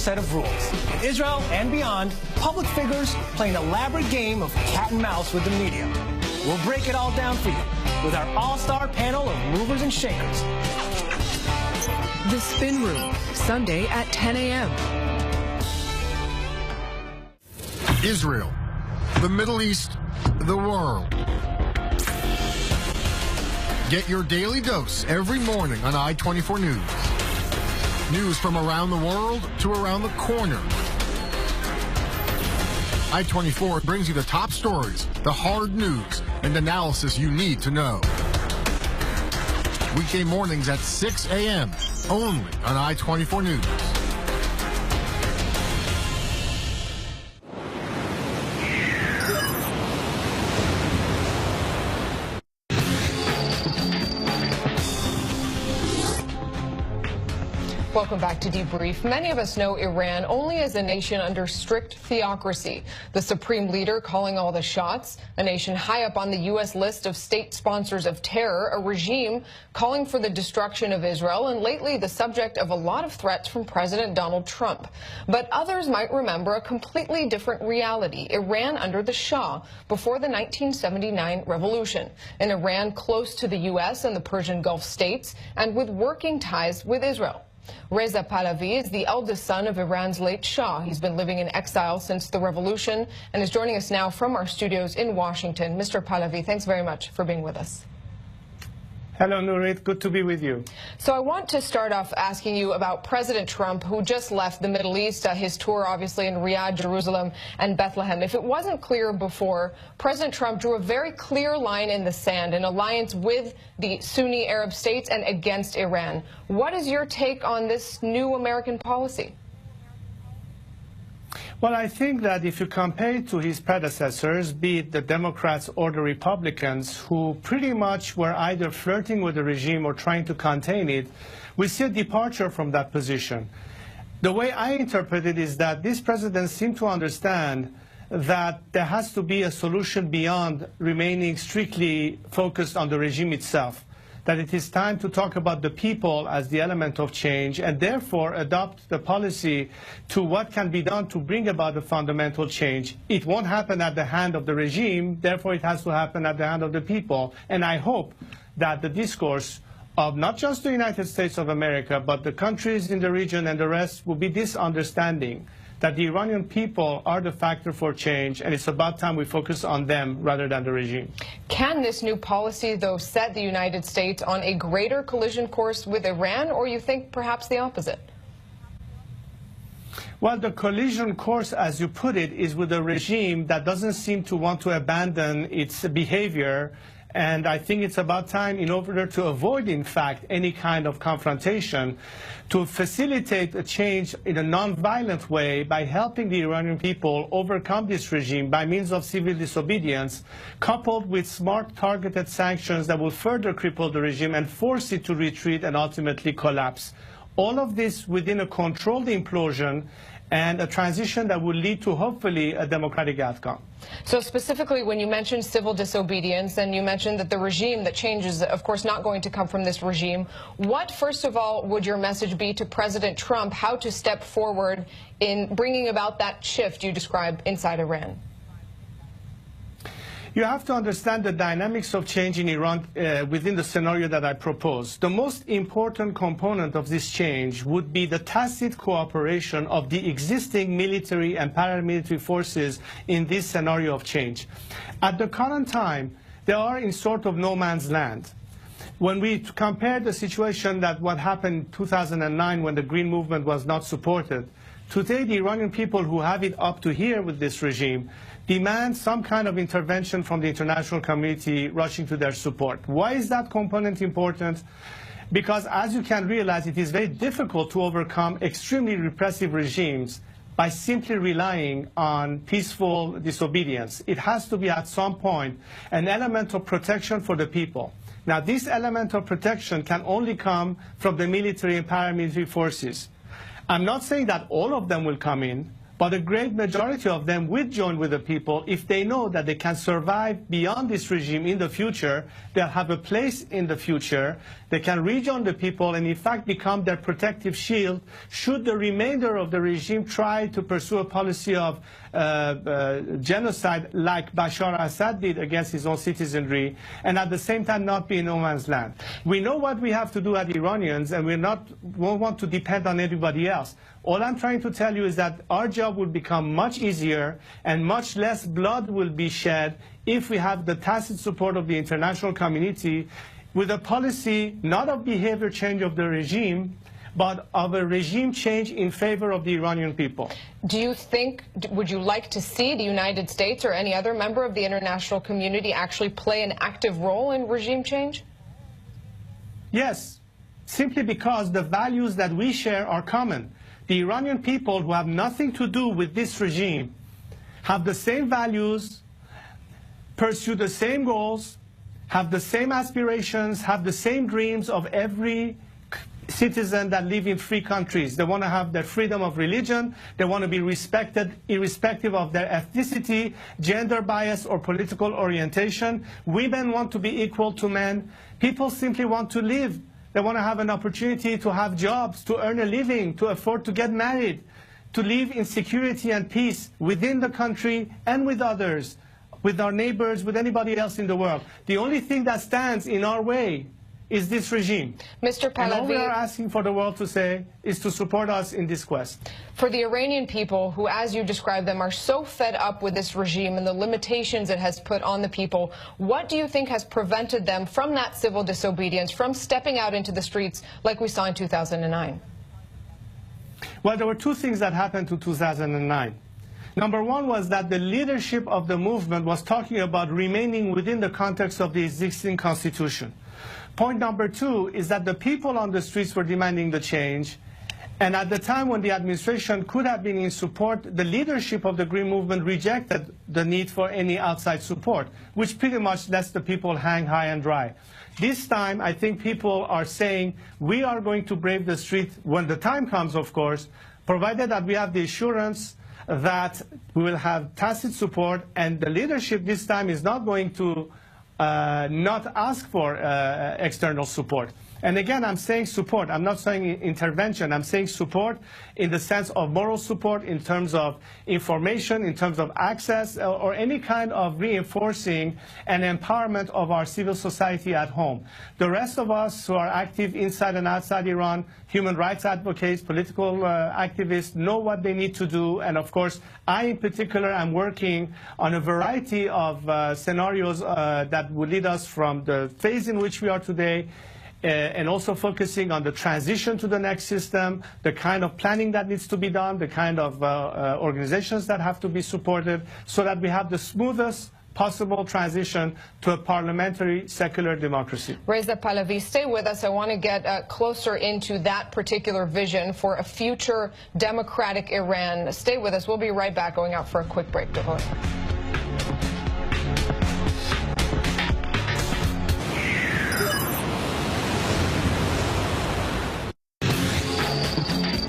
set of rules. In Israel and beyond, public figures play an elaborate game of cat and mouse with the media. We'll break it all down for you with our all-star panel of movers and shakers. The Spin Room, Sunday at 10 a.m. Israel, the Middle East, the world. Get your daily dose every morning on I24 News. News from around the world to around the corner. I24 brings you the top stories, the hard news, and analysis you need to know. Weekday mornings at 6 a.m. only on I24 News. Welcome back to Debrief. Many of us know Iran only as a nation under strict theocracy. The supreme leader calling all the shots, a nation high up on the U.S. list of state sponsors of terror, a regime calling for the destruction of Israel, and lately the subject of a lot of threats from President Donald Trump. But others might remember a completely different reality, Iran under the Shah, before the 1979 revolution. An Iran close to the U.S. and the Persian Gulf states, and with working ties with Israel. Reza Pahlavi is the eldest son of Iran's late Shah. He's been living in exile since the revolution and is joining us now from our studios in Washington. Mr. Pahlavi, thanks very much for being with us. Hello, Nurit. Good to be with you. So I want to start off asking you about President Trump, who just left the Middle East, his tour obviously in Riyadh, Jerusalem, and Bethlehem. If it wasn't clear before, President Trump drew a very clear line in the sand, an alliance with the Sunni Arab states and against Iran. What is your take on this new American policy? Well, I think that if you compare it to his predecessors, be it the Democrats or the Republicans, who pretty much were either flirting with the regime or trying to contain it, we see a departure from that position. The way I interpret it is that this president seemed to understand that there has to be a solution beyond remaining strictly focused on the regime itself, that it is time to talk about the people as the element of change and therefore adopt the policy to what can be done to bring about a fundamental change. It won't happen at the hand of the regime, therefore it has to happen at the hand of the people. And I hope that the discourse of not just the United States of America, but the countries in the region and the rest will be this understanding that the Iranian people are the factor for change, and it's about time we focus on them rather than the regime. Can this new policy, though, set the United States on a greater collision course with Iran, or you think perhaps the opposite? Well, the collision course, as you put it, is with a regime that doesn't seem to want to abandon its behavior. And I think it's about time, in order to avoid, in fact, any kind of confrontation, to facilitate a change in a non-violent way by helping the Iranian people overcome this regime by means of civil disobedience, coupled with smart, targeted sanctions that will further cripple the regime and force it to retreat and ultimately collapse. All of this within a controlled implosion and a transition that will lead to, hopefully, a democratic outcome. So specifically, when you mentioned civil disobedience, and you mentioned that the regime that changes, of course, not going to come from this regime, what, first of all, would your message be to President Trump, how to step forward in bringing about that shift you described inside Iran? You have to understand the dynamics of change in Iran within the scenario that I propose. The most important component of this change would be the tacit cooperation of the existing military and paramilitary forces in this scenario of change. At the current time, they are in sort of no man's land. When we compare the situation that what happened in 2009 when the Green Movement was not supported, today the Iranian people who have it up to here with this regime demand some kind of intervention from the international community rushing to their support. Why is that component important? Because, as you can realize, it is very difficult to overcome extremely repressive regimes by simply relying on peaceful disobedience. It has to be, at some point, an element of protection for the people. Now, this element of protection can only come from the military and paramilitary forces. I'm not saying that all of them will come in, But a great majority of them will join with the people if they know that they can survive beyond this regime in the future. They'll have a place in the future. They can rejoin the people and in fact become their protective shield should the remainder of the regime try to pursue a policy of genocide like Bashar al-Assad did against his own citizenry, and at the same time not be in no man's land. We know what we have to do as Iranians, and we won't want to depend on anybody else. All I'm trying to tell you is that our job will become much easier and much less blood will be shed if we have the tacit support of the international community with a policy not of behavior change of the regime, but of a regime change in favor of the Iranian people. Do you think, would you like to see the United States or any other member of the international community actually play an active role in regime change? Yes, simply because the values that we share are common. The Iranian people who have nothing to do with this regime have the same values, pursue the same goals, have the same aspirations, have the same dreams of every citizen that live in free countries. They want to have their freedom of religion. They want to be respected irrespective of their ethnicity, gender bias, or political orientation. Women want to be equal to men. People simply want to live. They want to have an opportunity to have jobs, to earn a living, to afford to get married, to live in security and peace within the country and with others, with our neighbors, with anybody else in the world. The only thing that stands in our way is this regime. Mr. Pahlavi, and all we are asking for the world to say is to support us in this quest. For the Iranian people who, as you describe them, are so fed up with this regime and the limitations it has put on the people, what do you think has prevented them from that civil disobedience, from stepping out into the streets like we saw in 2009? Well, there were two things that happened to 2009. Number one was that the leadership of the movement was talking about remaining within the context of the existing constitution. Point number two is that the people on the streets were demanding the change, and at the time when the administration could have been in support, the leadership of the Green Movement rejected the need for any outside support, which pretty much lets the people hang high and dry. This time, I think people are saying, we are going to brave the street when the time comes, of course, provided that we have the assurance that we will have tacit support, and the leadership this time is not going to not ask for external support. And again, I'm saying support. I'm not saying intervention. I'm saying support in the sense of moral support, in terms of information, in terms of access, or any kind of reinforcing and empowerment of our civil society at home. The rest of us who are active inside and outside Iran, human rights advocates, political activists, know what they need to do. And of course, I in particular am working on a variety of scenarios that will lead us from the phase in which we are today, and also focusing on the transition to the next system, the kind of planning that needs to be done, the kind of organizations that have to be supported, so that we have the smoothest possible transition to a parliamentary secular democracy. Reza Pahlavi, stay with us. I want to get closer into that particular vision for a future democratic Iran. Stay with us. We'll be right back, going out for a quick break. Don't go anywhere.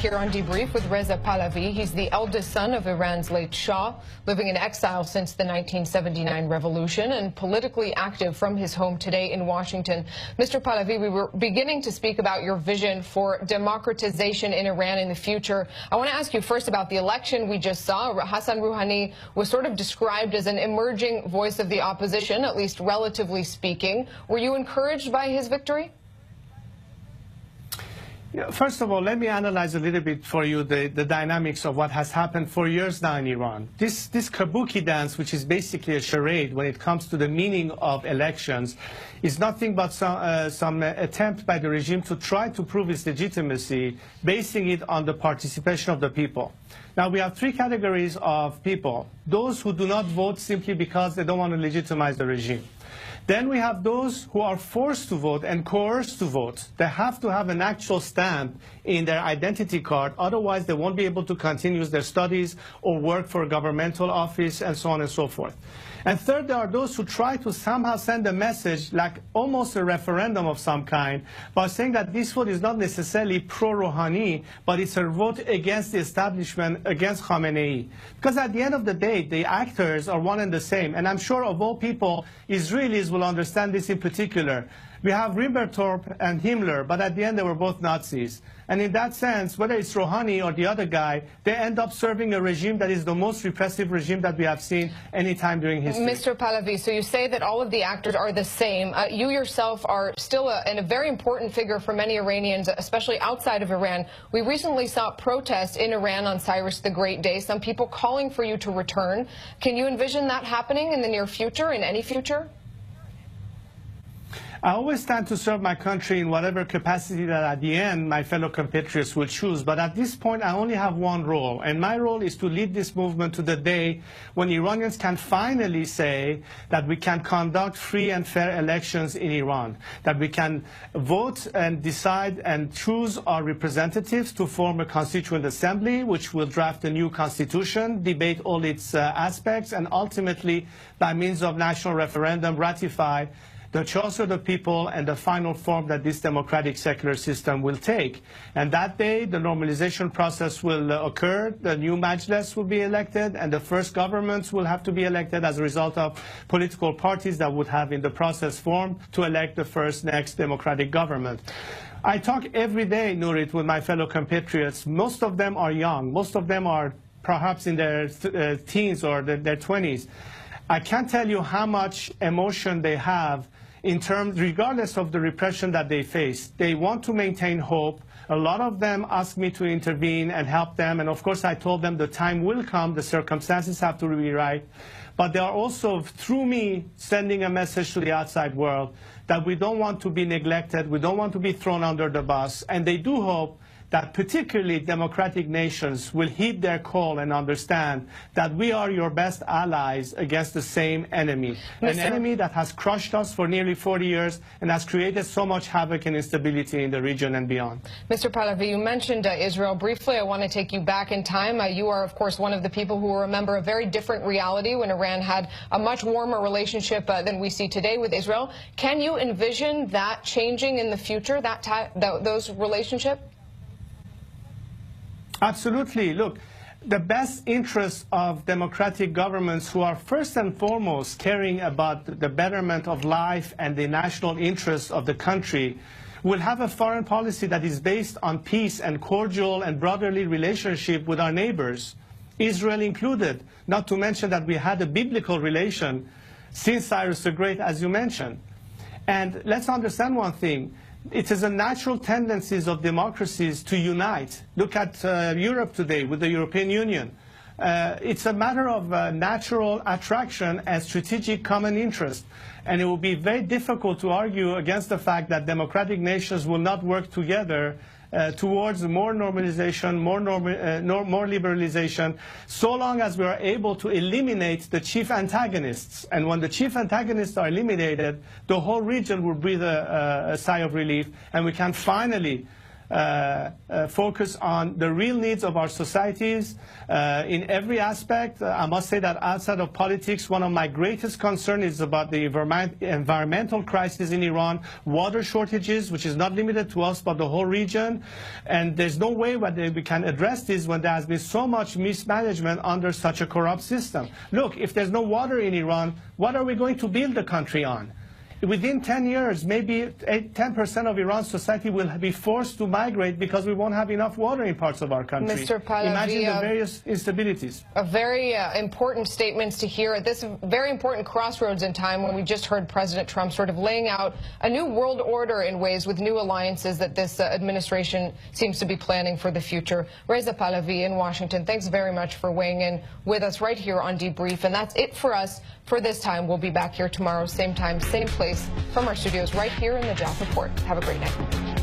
Here on Debrief with Reza Pahlavi. He's the eldest son of Iran's late Shah, living in exile since the 1979 revolution and politically active from his home today in Washington. Mr. Pahlavi, we were beginning to speak about your vision for democratization in Iran in the future. I want to ask you first about the election we just saw. Hassan Rouhani was sort of described as an emerging voice of the opposition, at least relatively speaking. Were you encouraged by his victory? Yeah, first of all, let me analyze a little bit for you the dynamics of what has happened for years now in Iran. This kabuki dance, which is basically a charade when it comes to the meaning of elections, is nothing but some attempt by the regime to try to prove its legitimacy, basing it on the participation of the people. Now, we have three categories of people. Those who do not vote simply because they don't want to legitimize the regime. Then we have those who are forced to vote and coerced to vote. They have to have an actual stamp in their identity card, otherwise they won't be able to continue their studies or work for a governmental office and so on and so forth. And third, there are those who try to somehow send a message, like almost a referendum of some kind, by saying that this vote is not necessarily pro-Rouhani, but it's a vote against the establishment, against Khamenei. Because at the end of the day, the actors are one and the same. And I'm sure of all people, Israelis will understand this in particular. We have Ribbentrop and Himmler, but at the end they were both Nazis. And in that sense, whether it's Rouhani or the other guy, they end up serving a regime that is the most repressive regime that we have seen any time during history. Mr. Pahlavi, so you say that all of the actors are the same. You yourself are still a very important figure for many Iranians, especially outside of Iran. We recently saw protests in Iran on Cyrus the Great Day, some people calling for you to return. Can you envision that happening in the near future, in any future? I always stand to serve my country in whatever capacity that at the end my fellow compatriots will choose. But at this point, I only have one role. And my role is to lead this movement to the day when Iranians can finally say that we can conduct free and fair elections in Iran, that we can vote and decide and choose our representatives to form a constituent assembly, which will draft a new constitution, debate all its aspects, and ultimately, by means of national referendum, ratify the choice of the people and the final form that this democratic secular system will take. And that day, the normalization process will occur, the new majlis will be elected, and the first governments will have to be elected as a result of political parties that would have in the process formed to elect the first next democratic government. I talk every day, Nurit, with my fellow compatriots. Most of them are young. Most of them are perhaps in their teens or their 20s. I can't tell you how much emotion they have in terms, regardless of the repression that they face. They want to maintain hope. A lot of them ask me to intervene and help them. And of course, I told them the time will come, the circumstances have to be right. But they are also, through me, sending a message to the outside world that we don't want to be neglected, we don't want to be thrown under the bus. And they do hope that particularly democratic nations will heed their call and understand that we are your best allies against the same enemy, an enemy that has crushed us for nearly 40 years and has created so much havoc and instability in the region and beyond. Mr. Pahlavi, you mentioned Israel. Briefly, I want to take you back in time. You are, of course, one of the people who remember a very different reality when Iran had a much warmer relationship than we see today with Israel. Can you envision that changing in the future, those relationships? Absolutely. Look, the best interests of democratic governments who are first and foremost caring about the betterment of life and the national interests of the country will have a foreign policy that is based on peace and cordial and brotherly relationship with our neighbors, Israel included, not to mention that we had a biblical relation since Cyrus the Great, as you mentioned. And let's understand one thing. It is a natural tendency of democracies to unite. Look at Europe today with the European Union. It's a matter of natural attraction and strategic common interest. And it will be very difficult to argue against the fact that democratic nations will not work together towards more normalization, more liberalization, so long as we are able to eliminate the chief antagonists. And when the chief antagonists are eliminated, the whole region will breathe a sigh of relief, and we can finally focus on the real needs of our societies in every aspect. I must say that outside of politics, one of my greatest concerns is about the environmental crisis in Iran, water shortages, which is not limited to us but the whole region. And there's no way that we can address this when there has been so much mismanagement under such a corrupt system. Look, if there's no water in Iran, what are we going to build the country on? Within 10 years, maybe 10% of Iran's society will be forced to migrate because we won't have enough water in parts of our country. Mr. Pahlavi, imagine the various instabilities. A very important statements to hear at this very important crossroads in time when we just heard President Trump sort of laying out a new world order in ways with new alliances that this administration seems to be planning for the future. Reza Pahlavi in Washington, thanks very much for weighing in with us right here on Debrief. And that's it for us for this time. We'll be back here tomorrow, same time, same place, from our studios right here in the Jaf Report. Have a great night.